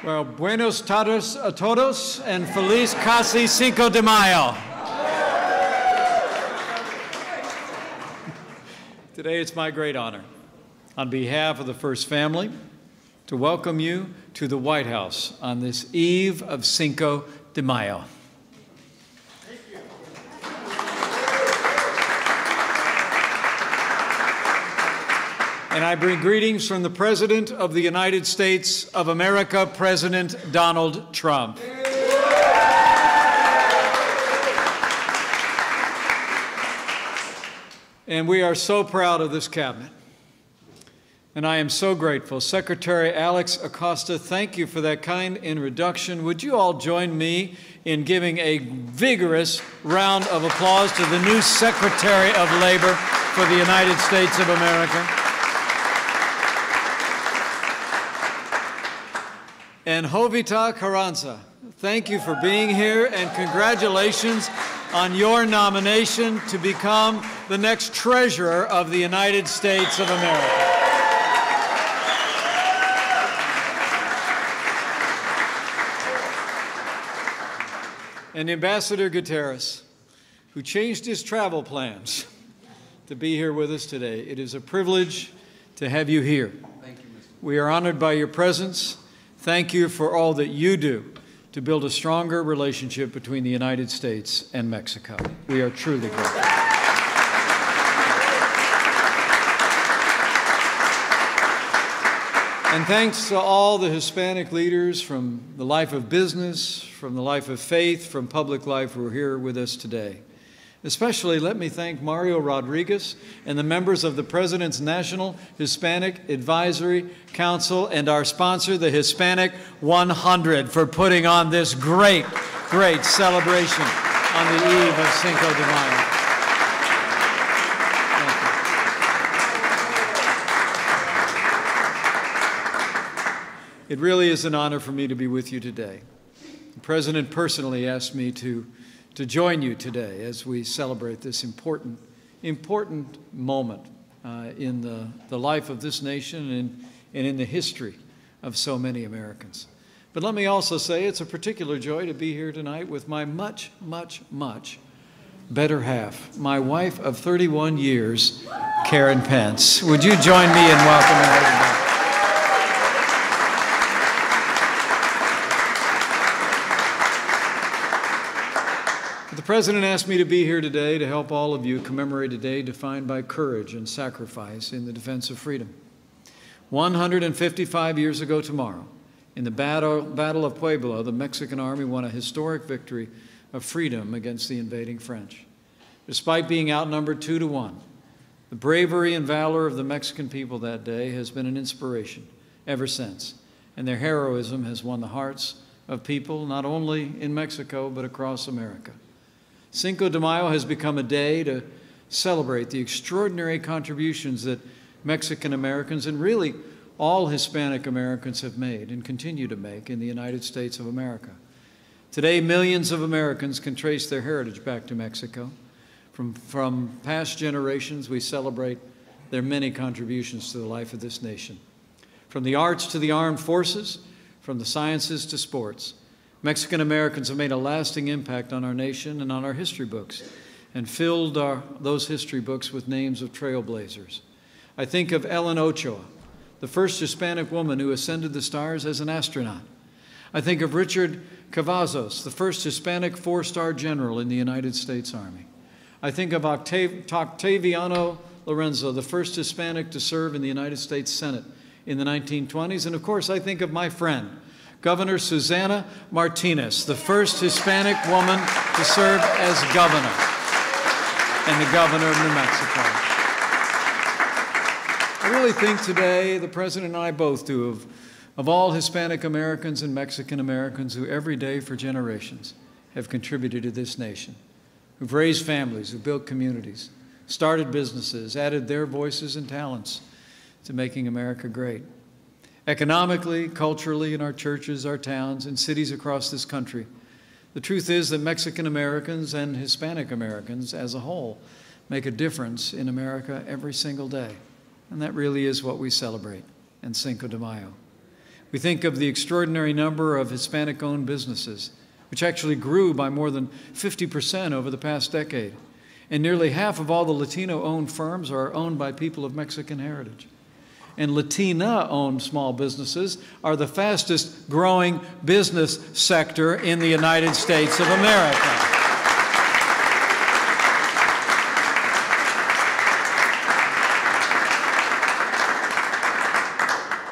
Well, buenos tardes a todos and feliz casi Cinco de Mayo. Today it's my great honor, on behalf of the First Family, to welcome you to the White House on this eve of Cinco de Mayo. Thank you. And I bring greetings from the President of the United States of America, President Donald Trump. And we are so proud of this cabinet. And I am so grateful. Secretary Alex Acosta, thank you for that kind introduction. Would you all join me in giving a vigorous round of applause to the new Secretary of Labor for the United States of America? And Jovita Carranza, thank you for being here, and congratulations on your nomination to become the next Treasurer of the United States of America. And Ambassador Guterres, who changed his travel plans to be here with us today. It is a privilege to have you here. Thank you, Mr. We are honored by your presence. Thank you for all that you do to build a stronger relationship between the United States and Mexico. We are truly grateful. And thanks to all the Hispanic leaders from the life of business, from the life of faith, from public life who are here with us today. Especially let me thank Mario Rodriguez and the members of the President's National Hispanic Advisory Council and our sponsor, the Hispanic 100, for putting on this great, great celebration on the eve of Cinco de Mayo. It really is an honor for me to be with you today. The President personally asked me to join you today as we celebrate this important moment in the life of this nation and in the history of so many Americans. But let me also say it's a particular joy to be here tonight with my much, much, much better half, my wife of 31 years, Karen Pence. Would you join me in welcoming her tonight? The President asked me to be here today to help all of you commemorate a day defined by courage and sacrifice in the defense of freedom. 155 years ago tomorrow, in the Battle of Puebla, the Mexican army won a historic victory of freedom against the invading French. Despite being outnumbered 2-1, the bravery and valor of the Mexican people that day has been an inspiration ever since, and their heroism has won the hearts of people not only in Mexico but across America. Cinco de Mayo has become a day to celebrate the extraordinary contributions that Mexican Americans and really all Hispanic Americans have made and continue to make in the United States of America. Today, millions of Americans can trace their heritage back to Mexico. From past generations, we celebrate their many contributions to the life of this nation. From the arts to the armed forces, from the sciences to sports, Mexican Americans have made a lasting impact on our nation and on our history books and filled those history books with names of trailblazers. I think of Ellen Ochoa, the first Hispanic woman who ascended the stars as an astronaut. I think of Richard Cavazos, the first Hispanic four-star general in the United States Army. I think of Octaviano Lorenzo, the first Hispanic to serve in the United States Senate in the 1920s. And of course, I think of my friend, Governor Susana Martinez, the first Hispanic woman to serve as governor and the governor of New Mexico. I really think today, the President and I both do, of all Hispanic Americans and Mexican Americans who every day for generations have contributed to this nation, who've raised families, who've built communities, started businesses, added their voices and talents to making America great. Economically, culturally, in our churches, our towns, and cities across this country, the truth is that Mexican Americans and Hispanic Americans as a whole make a difference in America every single day. And that really is what we celebrate in Cinco de Mayo. We think of the extraordinary number of Hispanic-owned businesses, which actually grew by more than 50% over the past decade. And nearly half of all the Latino-owned firms are owned by people of Mexican heritage. And Latina-owned small businesses are the fastest growing business sector in the United States of America.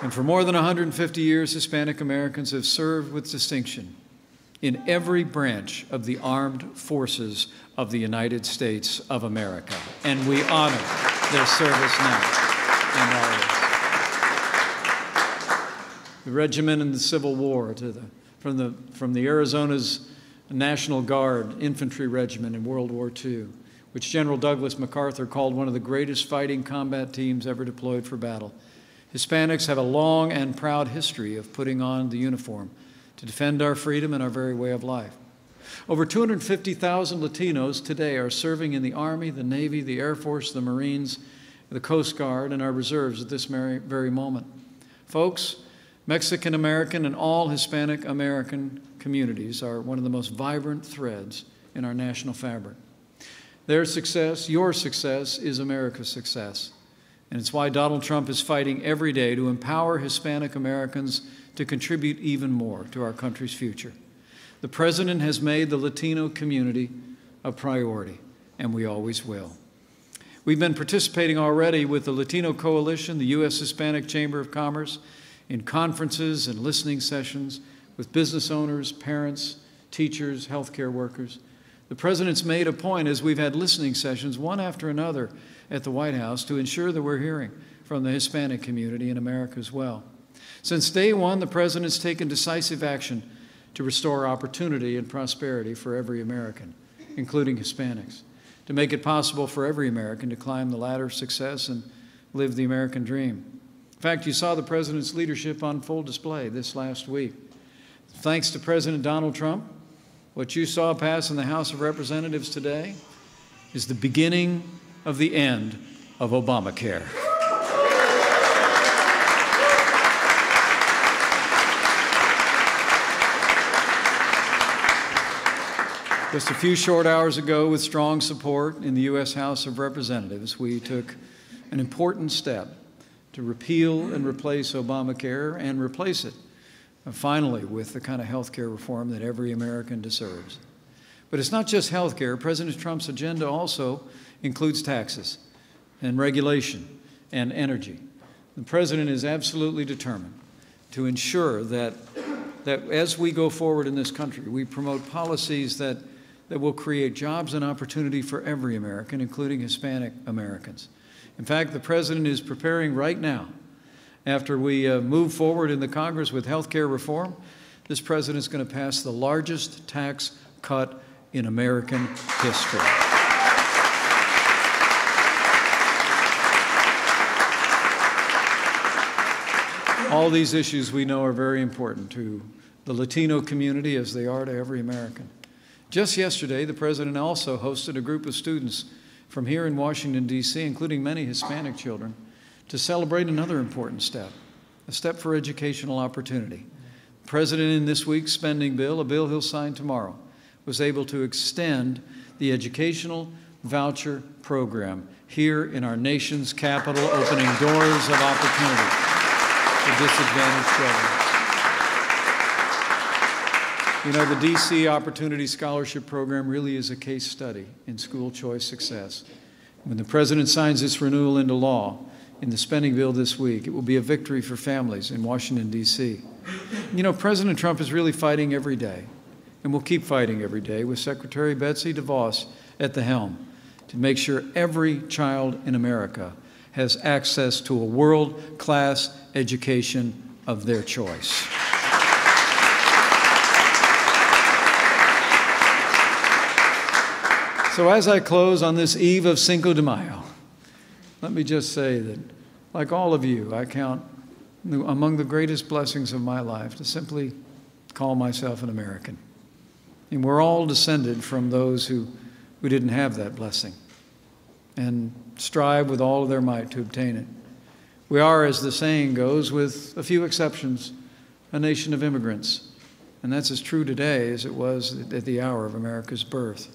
And for more than 150 years, Hispanic Americans have served with distinction in every branch of the armed forces of the United States of America. And we honor their service now and always. The regiment in the Civil War, from the Arizona's National Guard Infantry Regiment in World War II, which General Douglas MacArthur called one of the greatest fighting combat teams ever deployed for battle. Hispanics have a long and proud history of putting on the uniform to defend our freedom and our very way of life. Over 250,000 Latinos today are serving in the Army, the Navy, the Air Force, the Marines, the Coast Guard, and our reserves at this very moment. Folks, Mexican American and all Hispanic American communities are one of the most vibrant threads in our national fabric. Their success, your success, is America's success. And it's why Donald Trump is fighting every day to empower Hispanic Americans to contribute even more to our country's future. The President has made the Latino community a priority, and we always will. We've been participating already with the Latino Coalition, the U.S. Hispanic Chamber of Commerce, in conferences and listening sessions with business owners, parents, teachers, healthcare workers. The President's made a point, as we've had listening sessions one after another at the White House, to ensure that we're hearing from the Hispanic community in America as well. Since day one, the President's taken decisive action to restore opportunity and prosperity for every American, including Hispanics, to make it possible for every American to climb the ladder of success and live the American dream. In fact, you saw the President's leadership on full display this last week. Thanks to President Donald Trump, what you saw pass in the House of Representatives today is the beginning of the end of Obamacare. Just a few short hours ago, with strong support in the U.S. House of Representatives, we took an important step to repeal and replace Obamacare and replace it, finally, with the kind of health care reform that every American deserves. But it's not just health care. President Trump's agenda also includes taxes and regulation and energy. The President is absolutely determined to ensure that as we go forward in this country, we promote policies that will create jobs and opportunity for every American, including Hispanic Americans. In fact, the President is preparing right now, after we move forward in the Congress with health care reform, this President is going to pass the largest tax cut in American history. All these issues we know are very important to the Latino community as they are to every American. Just yesterday, the President also hosted a group of students from here in Washington, D.C., including many Hispanic children, to celebrate another important step, a step for educational opportunity. The President, in this week's spending bill, a bill he'll sign tomorrow, was able to extend the educational voucher program here in our nation's capital, opening doors of opportunity for disadvantaged children. You know, the D.C. Opportunity Scholarship Program really is a case study in school choice success. When the President signs this renewal into law in the spending bill this week, it will be a victory for families in Washington, D.C. You know, President Trump is really fighting every day, and will keep fighting every day with Secretary Betsy DeVos at the helm to make sure every child in America has access to a world-class education of their choice. So as I close on this eve of Cinco de Mayo, let me just say that, like all of you, I count among the greatest blessings of my life to simply call myself an American. And we're all descended from those who didn't have that blessing and strive with all of their might to obtain it. We are, as the saying goes, with a few exceptions, a nation of immigrants. And that's as true today as it was at the hour of America's birth.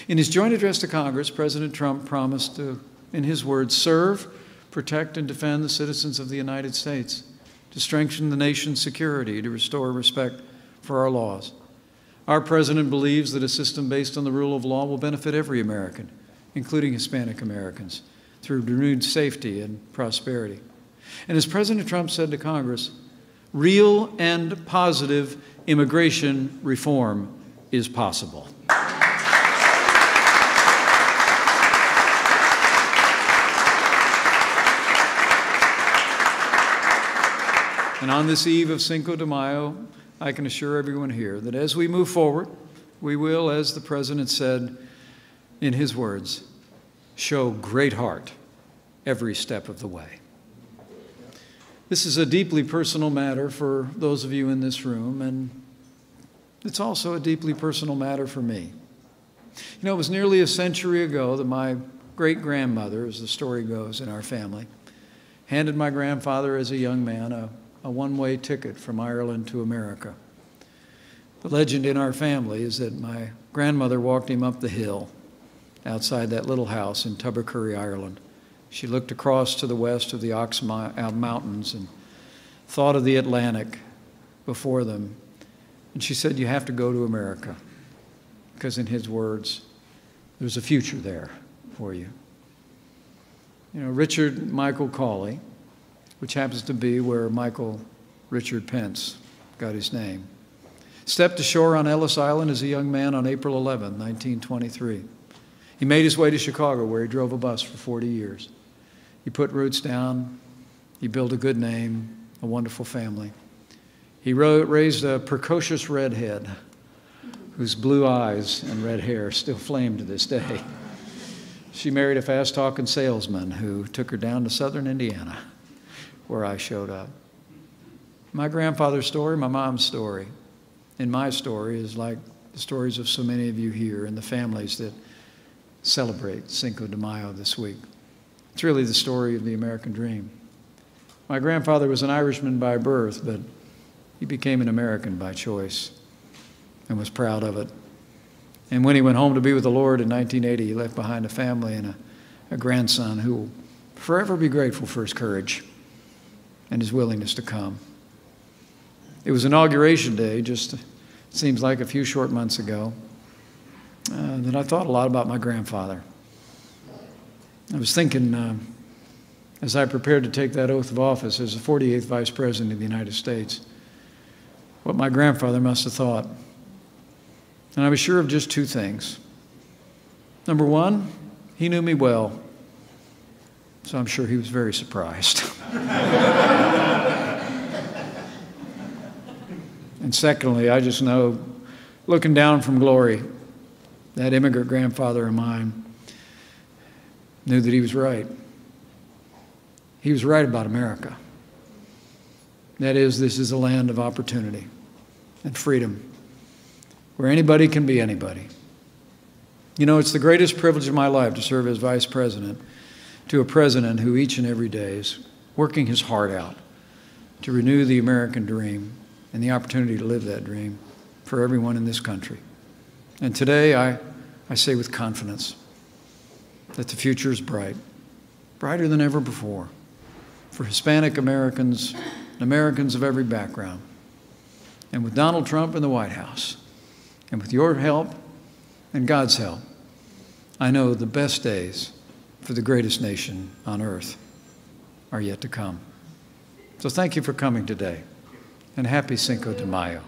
In his joint address to Congress, President Trump promised to, in his words, serve, protect, and defend the citizens of the United States, to strengthen the nation's security, to restore respect for our laws. Our president believes that a system based on the rule of law will benefit every American, including Hispanic Americans, through renewed safety and prosperity. And as President Trump said to Congress, real and positive immigration reform is possible. And on this eve of Cinco de Mayo, I can assure everyone here that as we move forward, we will, as the President said in his words, show great heart every step of the way. This is a deeply personal matter for those of you in this room, and it's also a deeply personal matter for me. You know, it was nearly a century ago that my great-grandmother, as the story goes in our family, handed my grandfather as a young man a one-way ticket from Ireland to America. The legend in our family is that my grandmother walked him up the hill outside that little house in Tubbercurry, Ireland. She looked across to the west of the Ox Mountains and thought of the Atlantic before them. And she said, "You have to go to America," because in his words, there's a future there for you. You know, Richard Michael Cawley, which happens to be where Michael Richard Pence got his name, stepped ashore on Ellis Island as a young man on April 11, 1923. He made his way to Chicago, where he drove a bus for 40 years. He put roots down. He built a good name, a wonderful family. He raised a precocious redhead whose blue eyes and red hair still flame to this day. She married a fast-talking salesman who took her down to southern Indiana, where I showed up. My grandfather's story, my mom's story, and my story is like the stories of so many of you here and the families that celebrate Cinco de Mayo this week. It's really the story of the American dream. My grandfather was an Irishman by birth, but he became an American by choice and was proud of it. And when he went home to be with the Lord in 1980, he left behind a family and a grandson who will forever be grateful for his courage and his willingness to come. It was Inauguration Day, just it seems like a few short months ago, that I thought a lot about my grandfather. I was thinking, as I prepared to take that oath of office as the 48th Vice President of the United States, what my grandfather must have thought. And I was sure of just two things. Number one, he knew me well, so I'm sure he was very surprised. And secondly, I just know, looking down from glory, that immigrant grandfather of mine knew that he was right. He was right about America. That is, this is a land of opportunity and freedom, where anybody can be anybody. You know, it's the greatest privilege of my life to serve as vice president to a president who each and every day is working his heart out to renew the American dream and the opportunity to live that dream for everyone in this country. And today, I say with confidence that the future is bright, brighter than ever before, for Hispanic Americans, Americans of every background. And with Donald Trump in the White House, and with your help and God's help, I know the best days for the greatest nation on earth are yet to come. So thank you for coming today, and happy Cinco de Mayo.